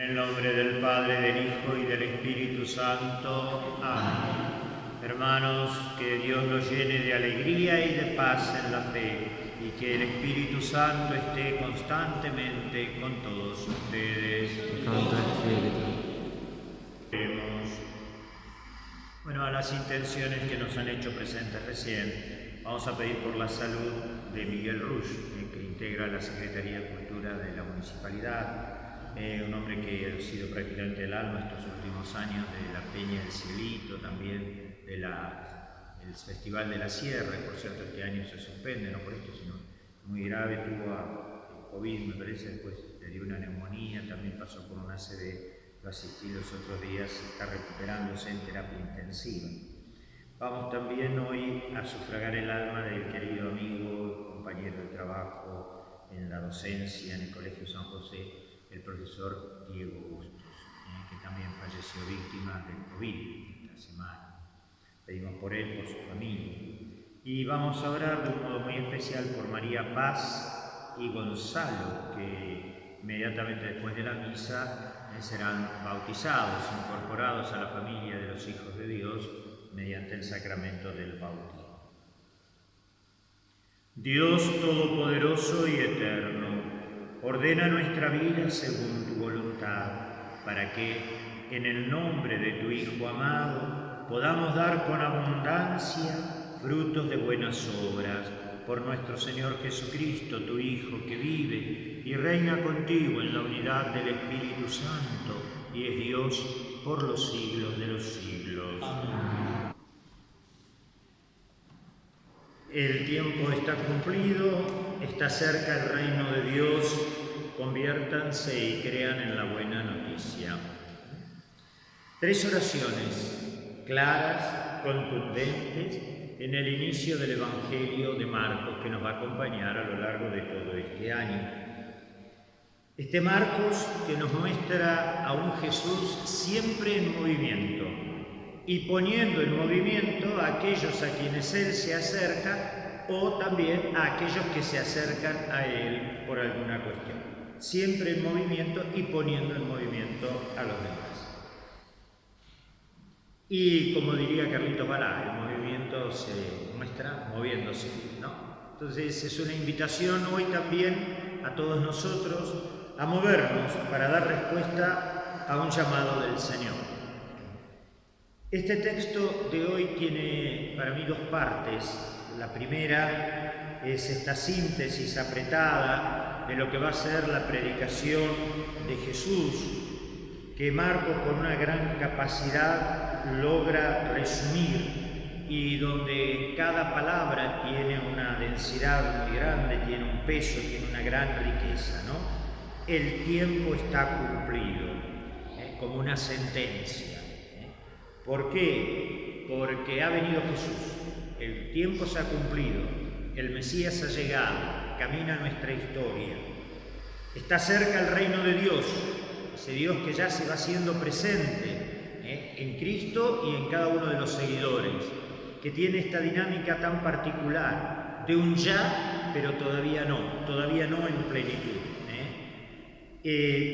el nombre del Padre, del Hijo y del Espíritu Santo. Amén. Hermanos, que Dios los llene de alegría y de paz en la fe, y que el Espíritu Santo esté constantemente con todos ustedes. Santo Espíritu. Oremos. Bueno, a las intenciones que nos han hecho presentes recién, vamos a pedir por la salud de Miguel Rush, que integra la Secretaría de Cultura de la Municipalidad. Un hombre que ha sido prácticamente el alma estos últimos años de la Peña del Cielito, también del Festival de la Sierra. Por cierto, este año se suspende, no por esto, sino muy grave, tuvo COVID, me parece, después le dio una neumonía, también pasó por una ACV, lo asistí los otros días, está recuperándose en terapia intensiva. Vamos también hoy a sufragar el alma del querido amigo, compañero de trabajo en la docencia en el Colegio San José, el profesor Diego Bustos, que también falleció víctima del COVID esta semana. Pedimos por él, por su familia. Y vamos a orar de un modo muy especial por María Paz y Gonzalo, que inmediatamente después de la misa serán bautizados, incorporados a la familia de los hijos de Dios mediante el sacramento del bautismo. Dios Todopoderoso y Eterno, ordena nuestra vida según tu voluntad, para que, en el nombre de tu Hijo amado, podamos dar con abundancia frutos de buenas obras, por nuestro Señor Jesucristo, tu Hijo, que vive y reina contigo en la unidad del Espíritu Santo, y es Dios por los siglos de los siglos. Amén. El tiempo está cumplido, está cerca el reino de Dios. Conviértanse y crean en la buena noticia. 3 oraciones claras, contundentes, en el inicio del Evangelio de Marcos, que nos va a acompañar a lo largo de todo este año. Este Marcos que nos muestra a un Jesús siempre en movimiento y poniendo en movimiento a aquellos a quienes Él se acerca o también a aquellos que se acercan a Él por alguna cuestión. Siempre en movimiento y poniendo en movimiento a los demás. Y como diría Carlitos Balá, el movimiento se muestra moviéndose, ¿no? Entonces es una invitación hoy también a todos nosotros a movernos para dar respuesta a un llamado del Señor. Este texto de hoy tiene para mí 2 partes. La primera es esta síntesis apretada de lo que va a ser la predicación de Jesús, que Marcos con una gran capacidad logra resumir y donde cada palabra tiene una densidad muy grande, tiene un peso, tiene una gran riqueza, ¿no? El tiempo está cumplido, como una sentencia. ¿Por qué? Porque ha venido Jesús, el tiempo se ha cumplido, el Mesías ha llegado, camina nuestra historia. Está cerca el reino de Dios, ese Dios que ya se va haciendo presente en Cristo y en cada uno de los seguidores, que tiene esta dinámica tan particular de un ya, pero todavía no en plenitud.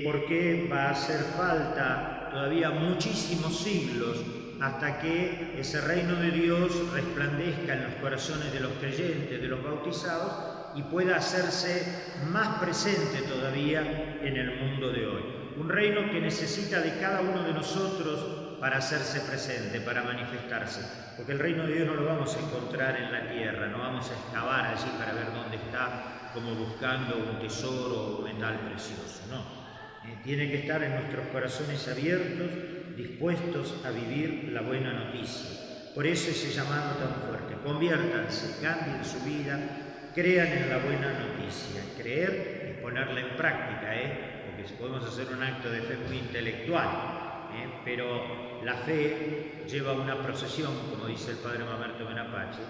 Porque va a hacer falta todavía muchísimos siglos hasta que ese reino de Dios resplandezca en los corazones de los creyentes, de los bautizados, y pueda hacerse más presente todavía en el mundo de hoy. Un reino que necesita de cada uno de nosotros para hacerse presente, para manifestarse. Porque el reino de Dios no lo vamos a encontrar en la tierra, no vamos a excavar allí para ver dónde está, como buscando un tesoro o un metal precioso, no. Tiene que estar en nuestros corazones abiertos, dispuestos a vivir la buena noticia. Por eso ese llamado tan fuerte. Conviértanse, cambien su vida, crean en la buena noticia. Creer es ponerla en práctica, porque podemos hacer un acto de fe muy intelectual, pero la fe lleva una procesión, como dice el padre Mamerto Benapache,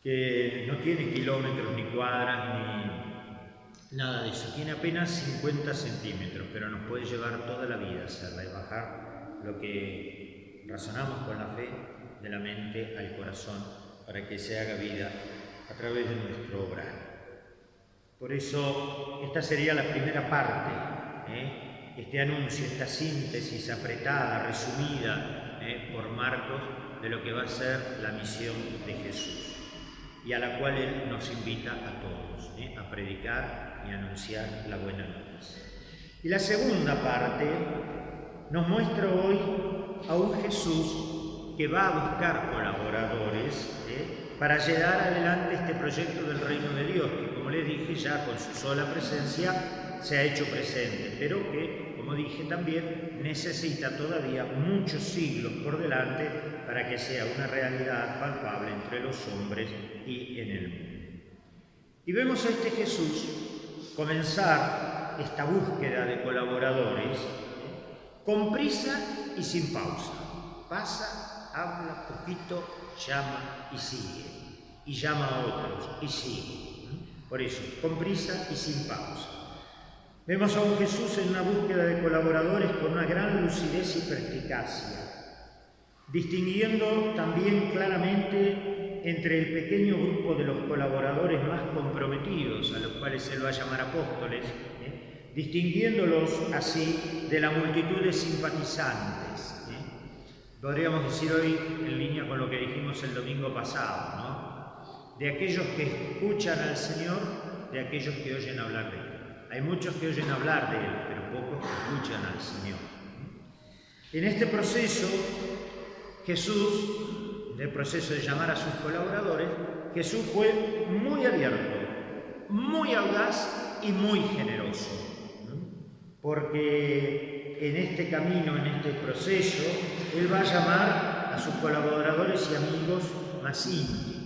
que no tiene kilómetros, ni cuadras, ni nada de eso. Tiene apenas 50 centímetros, pero nos puede llevar toda la vida a hacerla y bajar lo que razonamos con la fe de la mente al corazón para que se haga vida a través de nuestro obrar. Por eso esta sería la primera parte, este anuncio, esta síntesis apretada, resumida por Marcos, de lo que va a ser la misión de Jesús, y a la cual Él nos invita a todos, a predicar y anunciar la buena noticia. Y la segunda parte nos muestra hoy a un Jesús que va a buscar colaboradores para llevar adelante este proyecto del reino de Dios, que, como les dije, ya con su sola presencia se ha hecho presente, pero que, como dije también, necesita todavía muchos siglos por delante para que sea una realidad palpable entre los hombres y en el mundo. Y vemos a este Jesús comenzar esta búsqueda de colaboradores con prisa y sin pausa. Pasa, habla poquito, llama y sigue. Y llama a otros y sigue. Por eso, con prisa y sin pausa. Vemos a un Jesús en una búsqueda de colaboradores con una gran lucidez y perspicacia, distinguiendo también claramente entre el pequeño grupo de los colaboradores más comprometidos, a los cuales se lo va a llamar apóstoles, distinguiéndolos así de la multitud de simpatizantes. Podríamos decir hoy, en línea con lo que dijimos el domingo pasado, ¿no? De aquellos que escuchan al Señor, de aquellos que oyen hablar de Él. Hay muchos que oyen hablar de Él, pero pocos que escuchan al Señor. En este proceso, Jesús, del proceso de llamar a sus colaboradores, Jesús fue muy abierto, muy audaz y muy generoso. Porque en este camino, en este proceso, Él va a llamar a sus colaboradores y amigos más íntimos.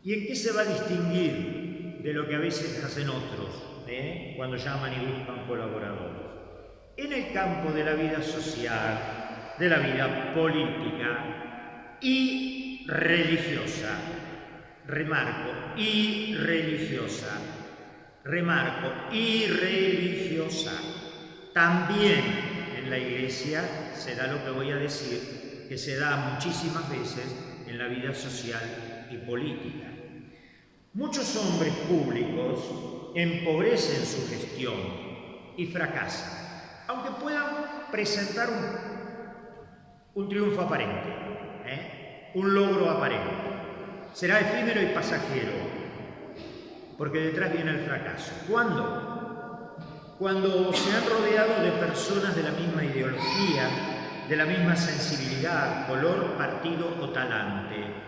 ¿Y en qué se va a distinguir de lo que a veces hacen otros cuando llaman y buscan colaboradores? En el campo de la vida social, de la vida política y religiosa. Remarco, y religiosa. Remarco, y religiosa. También en la Iglesia se da lo que voy a decir, que se da muchísimas veces en la vida social y política. Muchos hombres públicos empobrecen su gestión y fracasan, aunque puedan presentar un triunfo aparente, un logro aparente. Será efímero y pasajero, porque detrás viene el fracaso. ¿Cuándo? Cuando se han rodeado de personas de la misma ideología, de la misma sensibilidad, color, partido o talante.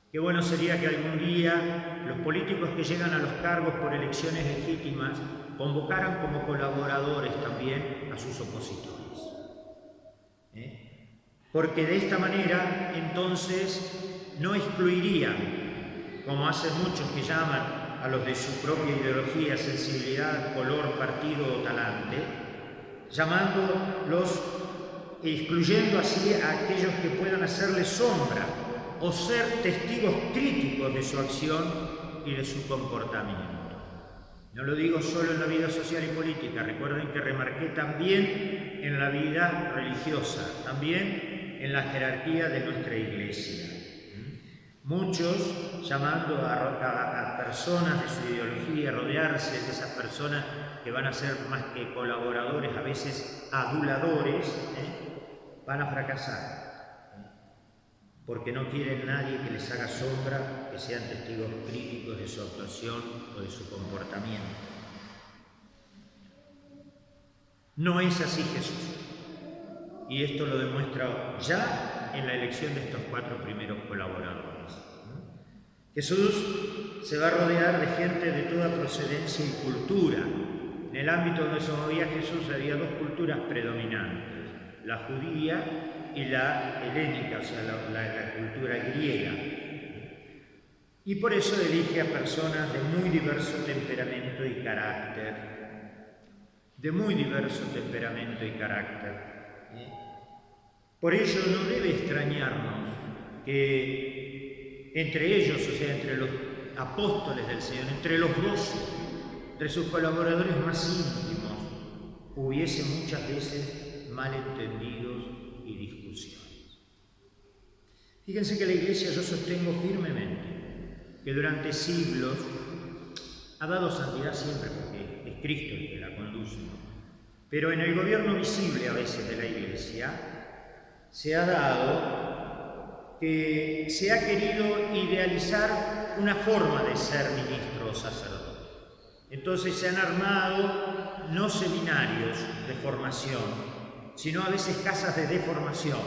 Qué bueno sería que algún día los políticos que llegan a los cargos por elecciones legítimas convocaran como colaboradores también a sus opositores. Porque de esta manera, entonces, no excluirían, como hacen muchos que llaman a los de su propia ideología, sensibilidad, color, partido o talante, excluyendo así a aquellos que puedan hacerle sombra o ser testigos críticos de su acción y de su comportamiento. No lo digo solo en la vida social y política, recuerden que remarqué también en la vida religiosa, también en la jerarquía de nuestra Iglesia. Muchos llamando a personas de su ideología, rodearse de esas personas que van a ser más que colaboradores, a veces aduladores, van a fracasar. Porque no quieren nadie que les haga sombra, que sean testigos críticos de su actuación o de su comportamiento. No es así Jesús. Y esto lo demuestra ya en la elección de estos 4 primeros colaboradores. Jesús se va a rodear de gente de toda procedencia y cultura. En el ámbito donde se movía Jesús había 2 culturas predominantes, la judía y la helénica, o sea, la cultura griega. Y por eso elige a personas de muy diverso temperamento y carácter. De muy diverso temperamento y carácter. Por ello no debe extrañarnos que entre ellos, o sea, entre los apóstoles del Señor, entre los 12, entre sus colaboradores más íntimos, hubiese muchas veces malentendidos y discusiones. Fíjense que la Iglesia, yo sostengo firmemente que durante siglos ha dado santidad siempre, porque es Cristo el que la conduce, Pero en el gobierno visible a veces de la Iglesia se ha dado que se ha querido idealizar una forma de ser ministro o sacerdote. Entonces se han armado no seminarios de formación, sino a veces casas de deformación,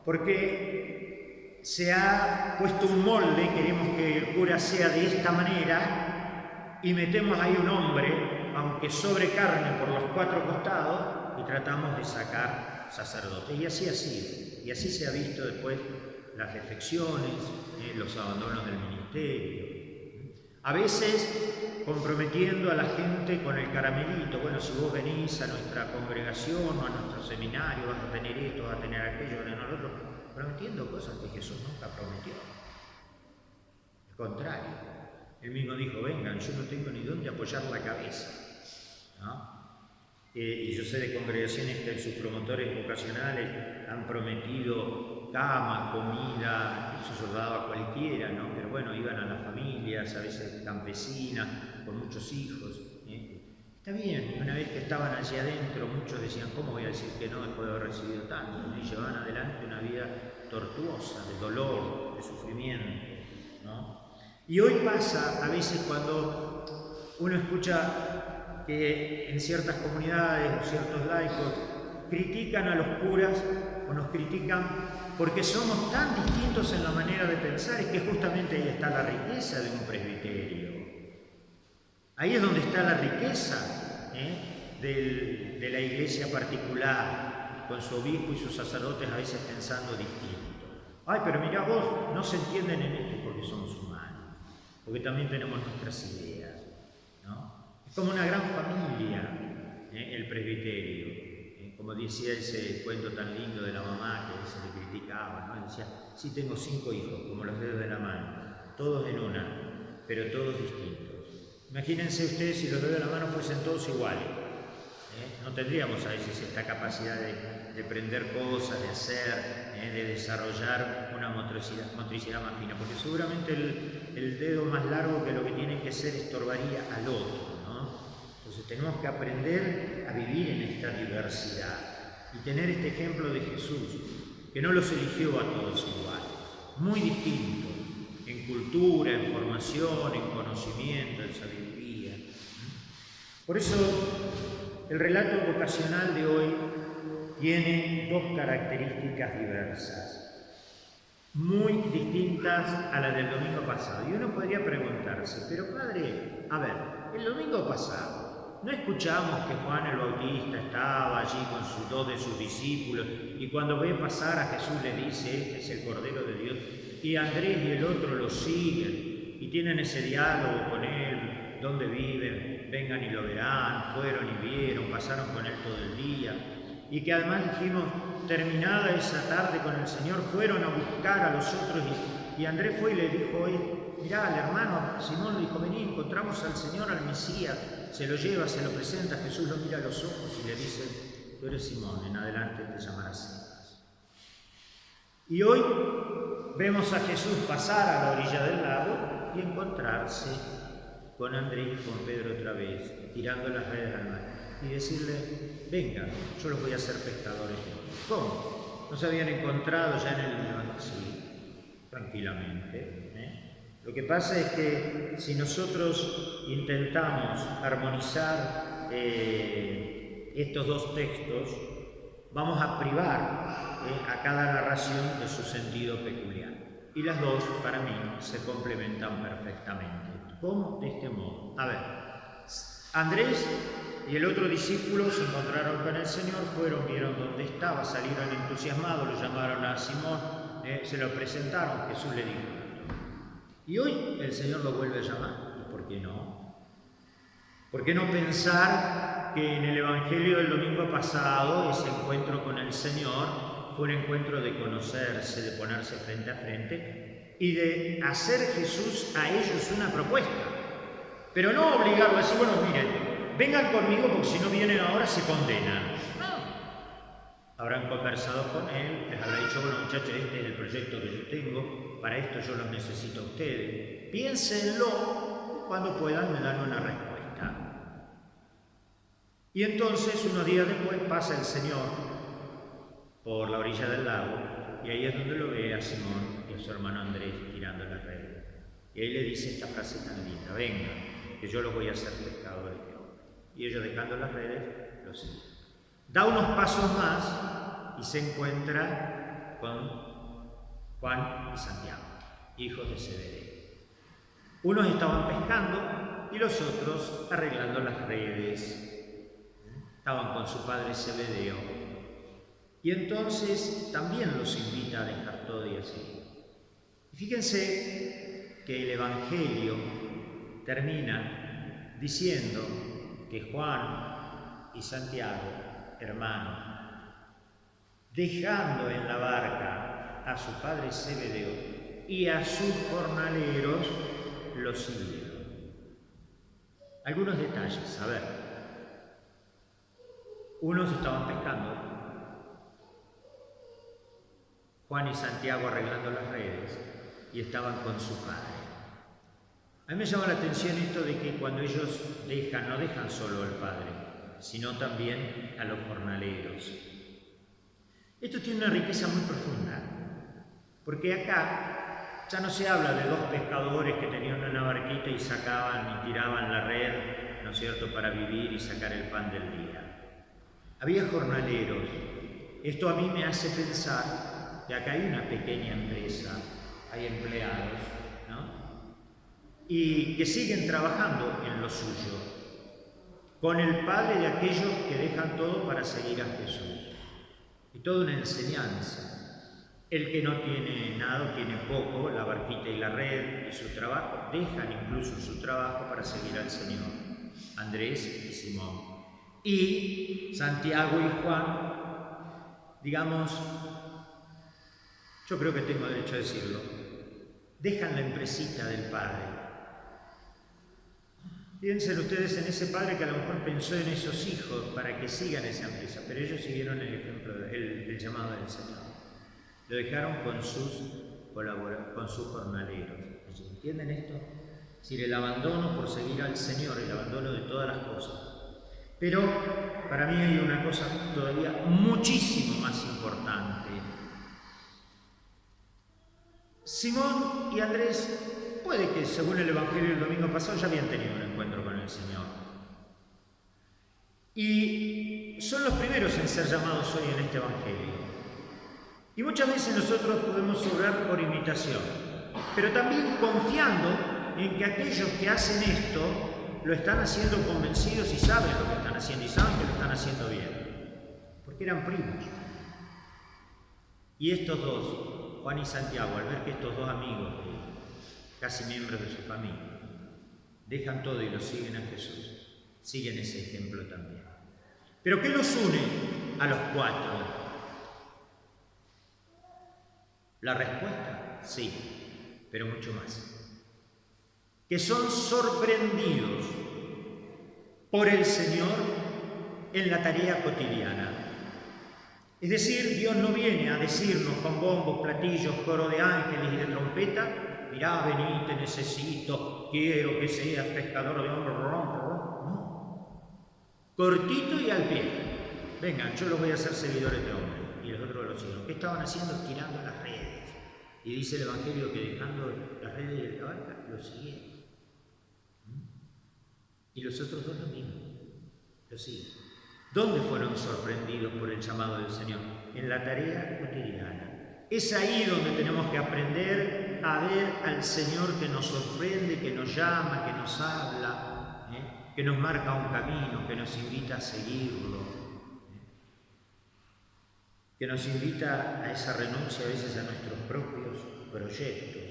porque se ha puesto un molde, queremos que el cura sea de esta manera, y metemos ahí un hombre, aunque sobre carne por los 4 costados, y tratamos de sacar sacerdotes. Y así ha sido, y así se ha visto después las defecciones, los abandonos del ministerio. A veces comprometiendo a la gente con el caramelito. Bueno, si vos venís a nuestra congregación o a nuestro seminario, vas a tener esto, vas a tener aquello, nosotros prometiendo cosas que Jesús nunca prometió. Al contrario, él mismo dijo, vengan, yo no tengo ni dónde apoyar la cabeza, ¿no? Y yo sé de congregaciones que sus promotores vocacionales han prometido cama, comida, eso se lo daba a cualquiera, ¿no? Pero bueno, iban a las familias, a veces campesinas, con muchos hijos. Está bien, una vez que estaban allí adentro, muchos decían, ¿cómo voy a decir que no después de haber recibido tanto? Y llevaban adelante una vida tortuosa, de dolor, de sufrimiento, ¿no? Y hoy pasa, a veces cuando uno escucha que en ciertas comunidades o ciertos laicos critican a los curas o nos critican porque somos tan distintos en la manera de pensar, es que justamente ahí está la riqueza de un presbiterio. Ahí es donde está la riqueza de la iglesia particular, con su obispo y sus sacerdotes a veces pensando distinto. Ay, pero mirá vos, no se entienden en esto porque somos humanos, porque también tenemos nuestras ideas, ¿no? Es como una gran familia, el presbiterio. Como decía ese cuento tan lindo de la mamá que se le criticaba, ¿no? Decía, sí, tengo 5 hijos, como los dedos de la mano, todos en una, pero todos distintos. Imagínense ustedes si los dedos de la mano fuesen todos iguales. No tendríamos a veces esta capacidad de aprender cosas, de hacer, de desarrollar una motricidad más fina, porque seguramente el dedo más largo que lo que tiene que ser estorbaría al otro, ¿no? Entonces tenemos que aprender a vivir en esta diversidad y tener este ejemplo de Jesús, que no los eligió a todos iguales, muy distintos, en cultura, en formación, en conocimiento, en sabiduría. Por eso el relato vocacional de hoy tiene 2 características diversas, muy distintas a las del domingo pasado. Y uno podría preguntarse, pero padre, a ver, el domingo pasado ¿no escuchamos que Juan el Bautista estaba allí con sus 2 de sus discípulos y cuando ve pasar a Jesús le dice, este es el Cordero de Dios, y Andrés y el otro lo siguen y tienen ese diálogo con él, dónde viven, vengan y lo verán, fueron y vieron, pasaron con él todo el día, y que además dijimos, terminada esa tarde con el Señor, fueron a buscar a los otros y Andrés fue y le dijo, oye, mirá, al hermano Simón le dijo, vení, encontramos al Señor, al Mesías, se lo lleva, se lo presenta, Jesús lo mira a los ojos y le dice, tú eres Simón, en adelante te llamarás Cefas. Y hoy vemos a Jesús pasar a la orilla del lago y encontrarse con Andrés y con Pedro otra vez, tirando las redes al mar, y decirle, venga, yo los voy a hacer pescadores. ¿Cómo? ¿No se habían encontrado ya en el Evangelio? Sí, tranquilamente. Lo que pasa es que si nosotros intentamos armonizar estos 2 textos, vamos a privar a cada narración de su sentido peculiar. Y las 2, para mí, se complementan perfectamente. ¿Cómo? De este modo. A ver, Andrés y el otro discípulo se encontraron con el Señor, fueron, vieron dónde estaba, salieron entusiasmados, lo llamaron a Simón, se lo presentaron, Jesús le dijo. Y hoy el Señor lo vuelve a llamar. ¿Y por qué no? ¿Por qué no pensar que en el Evangelio del domingo pasado ese encuentro con el Señor fue un encuentro de conocerse, de ponerse frente a frente y de hacer Jesús a ellos una propuesta? Pero no obligarlo a decir, bueno, miren, vengan conmigo porque si no vienen ahora se condenan. No. Habrán conversado con él, les habrá dicho, bueno muchachos, este es el proyecto que yo tengo, para esto yo los necesito a ustedes. Piénsenlo, cuando puedan me dan una respuesta. Y entonces, unos días después, pasa el Señor por la orilla del lago, y ahí es donde lo ve a Simón y a su hermano Andrés tirando las redes. Y ahí le dice esta frase tan linda: venga, que yo los voy a hacer pescadores de hombres. Y ellos, dejando las redes, lo siguen. Da unos pasos más y se encuentra con Juan y Santiago, hijos de Zebedeo. Unos estaban pescando y los otros arreglando las redes. Estaban con su padre Zebedeo. Y entonces también los invita a dejar todo y así. Y fíjense que el Evangelio termina diciendo que Juan y Santiago, hermanos, dejando en la barca a su padre Zebedeo y a sus jornaleros, los siguieron. Algunos detalles, a ver. Unos estaban pescando, Juan y Santiago arreglando las redes, y estaban con su padre. A mí me llama la atención esto de que cuando ellos dejan, no dejan solo al padre, sino también a los jornaleros. Esto tiene una riqueza muy profunda, porque acá ya no se habla de dos pescadores que tenían una barquita y sacaban y tiraban la red, ¿no es cierto?, para vivir y sacar el pan del día. Había jornaleros. Esto a mí me hace pensar que acá hay una pequeña empresa, hay empleados, ¿no?, y que siguen trabajando en lo suyo, con el padre de aquellos que dejan todo para seguir a Jesús. Y toda una enseñanza. El que no tiene nada, tiene poco, la barquita y la red y su trabajo, dejan incluso su trabajo para seguir al Señor. Andrés y Simón. Y Santiago y Juan, digamos, yo creo que tengo derecho a decirlo, dejan la empresita del padre. Piensen ustedes en ese padre que a lo mejor pensó en esos hijos para que sigan esa empresa, pero ellos siguieron el ejemplo, el llamado del Señor. Lo dejaron con sus jornaleros. ¿Entienden esto? Es decir, el abandono por seguir al Señor, el abandono de todas las cosas. Pero para mí hay una cosa todavía muchísimo más importante. Simón y Andrés, puede que según el Evangelio del domingo pasado ya habían tenido un encuentro con el Señor. Y son los primeros en ser llamados hoy en este Evangelio. Y muchas veces nosotros podemos obrar por imitación, pero también confiando en que aquellos que hacen esto lo están haciendo convencidos y saben lo que están haciendo y saben que lo están haciendo bien, porque eran primos. Y estos dos, Juan y Santiago, al ver que estos dos amigos, casi miembros de su familia, dejan todo y lo siguen a Jesús, siguen ese ejemplo también. ¿Pero qué los une a los cuatro? La respuesta, sí, pero mucho más. Que son sorprendidos por el Señor en la tarea cotidiana. Es decir, Dios no viene a decirnos con bombos, platillos, coro de ángeles y de trompeta: mirá, vení, te necesito, quiero que seas pescador de hombres. No. Cortito y al pie. Venga, yo los voy a hacer seguidores de hombres. Y los otros lo siguen. ¿Qué estaban haciendo? Tirando las redes. Y dice el Evangelio que dejando las redes de la barca, lo siguieron. Y los otros dos lo mismo, lo siguen. ¿Dónde fueron sorprendidos por el llamado del Señor? En la tarea cotidiana. Es ahí donde tenemos que aprender a ver al Señor que nos sorprende, que nos llama, que nos habla, que nos marca un camino, que nos invita a seguirlo, que nos invita a esa renuncia a veces a nuestros propios proyectos,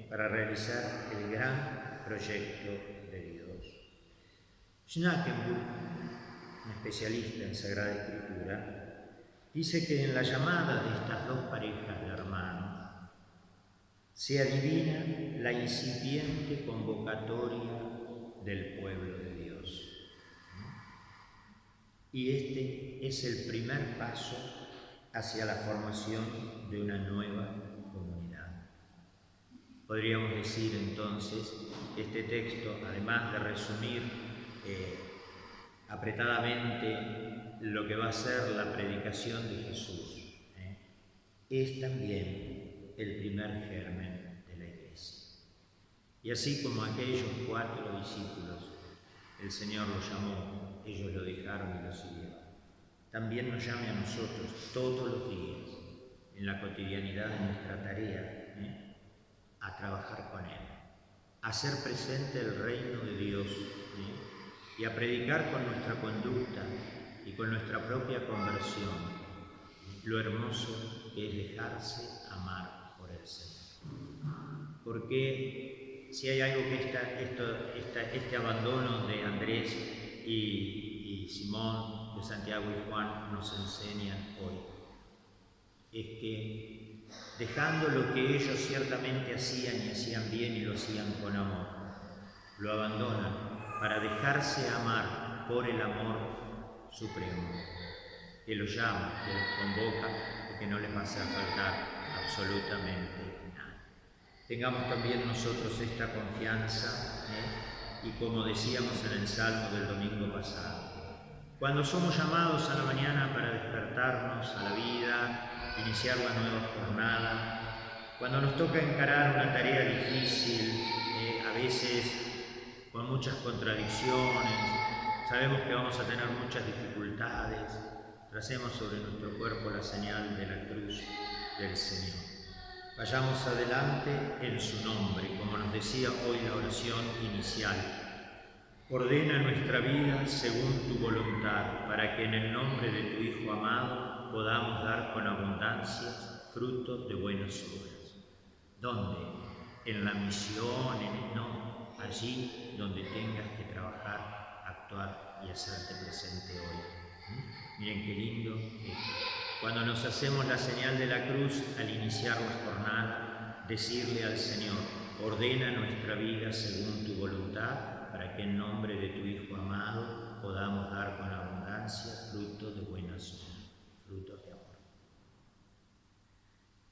para realizar el gran proyecto de Dios. Schnakenburg, un especialista en Sagrada Escritura, dice que en la llamada de estas dos parejas de hermanos se adivina la incipiente convocatoria del pueblo de Dios. Y este es el primer paso hacia la formación de una nueva comunidad. Podríamos decir entonces que este texto, además de resumir apretadamente lo que va a ser la predicación de Jesús, es también el primer germen de la Iglesia. Y así como aquellos 4 discípulos, el Señor los llamó, ellos lo dejaron y lo siguieron. También nos llame a nosotros todos los días, en la cotidianidad de nuestra tarea, a trabajar con Él, a hacer presente el reino de Dios, y a predicar con nuestra conducta y con nuestra propia conversión lo hermoso que es dejarse amar por el Señor. Porque si hay algo que este abandono de Andrés y Simón, de Santiago y Juan nos enseñan hoy, es que dejando lo que ellos ciertamente hacían y hacían bien y lo hacían con amor, lo abandonan para dejarse amar por el amor supremo, que los llama, que los convoca y que no les va a hacer faltar absolutamente nada. Tengamos también nosotros esta confianza, y como decíamos en el Salmo del domingo pasado, cuando somos llamados a la mañana para despertarnos a la vida, iniciar la nueva jornada, cuando nos toca encarar una tarea difícil, a veces con muchas contradicciones, sabemos que vamos a tener muchas dificultades, tracemos sobre nuestro cuerpo la señal de la cruz del Señor. Vayamos adelante en su nombre, como nos decía hoy la oración inicial. Ordena nuestra vida según tu voluntad, para que en el nombre de tu Hijo amado podamos dar con abundancia frutos de buenas obras. ¿Dónde? En la misión, no, allí donde tengas que trabajar, actuar y hacerte presente hoy. Miren qué lindo esto. Cuando nos hacemos la señal de la cruz al iniciar la jornada, decirle al Señor, ordena nuestra vida según tu voluntad, para que en nombre de tu Hijo amado podamos dar con abundancia frutos de buenas obras, frutos de amor.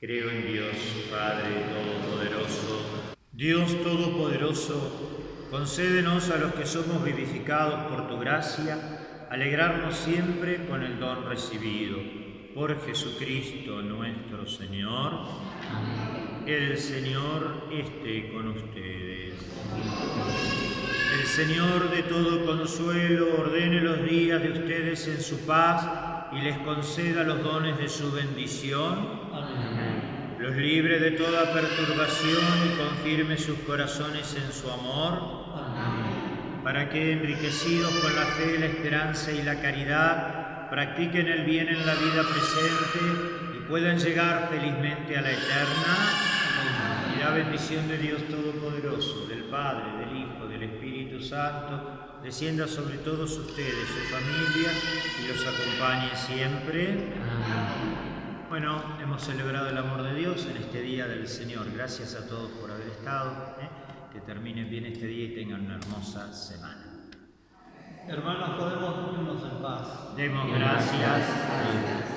Creo en Dios, Padre Todopoderoso. Dios Todopoderoso, concédenos a los que somos vivificados por tu gracia, alegrarnos siempre con el don recibido. Por Jesucristo nuestro Señor. Amén. El Señor esté con ustedes. El Señor de todo consuelo ordene los días de ustedes en su paz y les conceda los dones de su bendición. Amén. Los libre de toda perturbación y confirme sus corazones en su amor. Amén. Para que, enriquecidos con la fe, la esperanza y la caridad, practiquen el bien en la vida presente y puedan llegar felizmente a la eterna. Y la bendición de Dios Todopoderoso, del Padre, del Hijo, del Espíritu Santo, descienda sobre todos ustedes, su familia, y los acompañe siempre. Bueno, hemos celebrado el amor de Dios en este Día del Señor. Gracias a todos por haber estado. Que terminen bien este día y tengan una hermosa semana. Hermanos, podemos irnos en paz. Demos gracias a Dios.